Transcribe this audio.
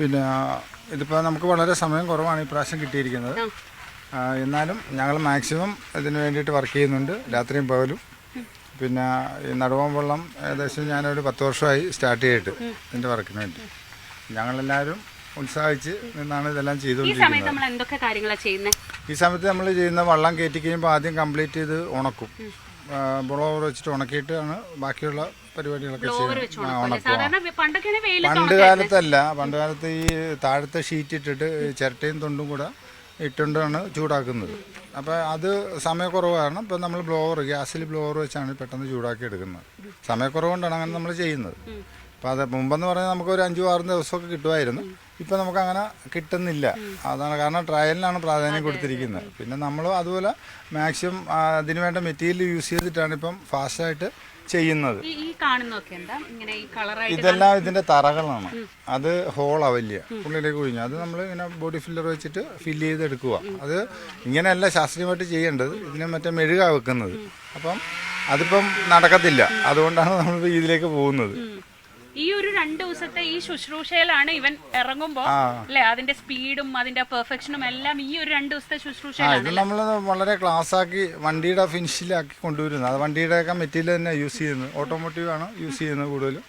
പിന്നെ ഇതിപ്പോൾ നമുക്ക് വളരെ സമയം കുറവാണ് ഇപ്രാവശ്യം കിട്ടിയിരിക്കുന്നത്. എന്നാലും ഞങ്ങൾ മാക്സിമം ഇതിന് വേണ്ടിയിട്ട് വർക്ക് ചെയ്യുന്നുണ്ട്, രാത്രിയും പകലും. പിന്നെ ഈ നടുവം വെള്ളം ഏകദേശം ഞാനൊരു 10 വർഷമായി സ്റ്റാർട്ട് ചെയ്തിട്ട് ഇതിൻ്റെ വർക്കിന് വേണ്ടി. ഞങ്ങളെല്ലാവരും ഉത്സാഹിച്ച് നിന്നാണ് ഇതെല്ലാം ചെയ്തുകൊണ്ടിരിക്കുന്നത്. ഈ സമയത്ത് നമ്മൾ ചെയ്യുന്ന വള്ളം കയറ്റി കഴിയുമ്പോൾ ആദ്യം കംപ്ലീറ്റ് ചെയ്ത് ഉണക്കും. ബ്ലോവർ വെച്ചിട്ട് ഉണക്കിയിട്ടാണ് ബാക്കിയുള്ള പരിപാടികളൊക്കെ ചെയ്യുന്നത്. പണ്ട് കാലത്ത് ഈ താഴത്തെ ഷീറ്റ് ഇട്ടിട്ട് ചിരട്ടയും തൊണ്ടും കൂടെ ഇട്ടുകൊണ്ടാണ് ചൂടാക്കുന്നത്. അപ്പോൾ അത് സമയക്കുറവാണ്. ഇപ്പം നമ്മൾ ഗ്യാസിൽ ബ്ലോവർ വെച്ചാണ് പെട്ടെന്ന് ചൂടാക്കി എടുക്കുന്നത്. സമയക്കുറവുകൊണ്ടാണ് അങ്ങനെ നമ്മൾ ചെയ്യുന്നത്. അപ്പോൾ അത് മുമ്പെന്ന് പറഞ്ഞാൽ നമുക്കൊരു 5-6 ദിവസമൊക്കെ കിട്ടുമായിരുന്നു. ഇപ്പം നമുക്കങ്ങനെ കിട്ടുന്നില്ല. അതാണ് കാരണം ട്രയലിനാണ് പ്രാധാന്യം കൊടുത്തിരിക്കുന്നത്. പിന്നെ നമ്മൾ അതുപോലെ മാക്സിമം അതിന് വേണ്ട മെറ്റീരിയൽ യൂസ് ചെയ്തിട്ടാണ് ഇപ്പം ഫാസ്റ്റായിട്ട് ചെയ്യുന്നത്. ഇതെല്ലാം ഇതിൻ്റെ തറകളാണ്. അത് ഹോളാണ് വലിയ ഉള്ളിലേക്ക് കുഴിഞ്ഞു. അത് നമ്മൾ ഇങ്ങനെ ബോഡി ഫില്ലർ വെച്ചിട്ട് ഫില്ല് ചെയ്തെടുക്കുക. അത് ഇങ്ങനെയല്ല ശാസ്ത്രീയമായിട്ട് ചെയ്യേണ്ടത്. ഇതിനെ മറ്റേ മെഴുകാണ് വെക്കുന്നത്. അപ്പം അതിപ്പം നടക്കത്തില്ല. അതുകൊണ്ടാണ് നമ്മൾ ഇതിലേക്ക് പോകുന്നത്. ഈ ഒരു 2 ദിവസത്തെ ഈ ശുശ്രൂഷയിലാണ് ഇവൻ ഇറങ്ങുമ്പോ അല്ലെ അതിന്റെ സ്പീഡും അതിന്റെ പെർഫെക്ഷനും എല്ലാം ഈ ഒരു 2 ദിവസത്തെ ശുശ്രൂഷയിലാണ്. ഇത് നമ്മൾ വളരെ ക്ലാസ് ആക്കി വണ്ടിയുടെ ഫിനിഷിലാക്കി കൊണ്ടുവരുന്നത്. അത് വണ്ടിയുടെ ഒക്കെ മെറ്റീരിയൽ തന്നെ യൂസ് ചെയ്യുന്നത്. ഓട്ടോമോട്ടീവ് ആണ് യൂസ് ചെയ്യുന്നത് കൂടുതലും.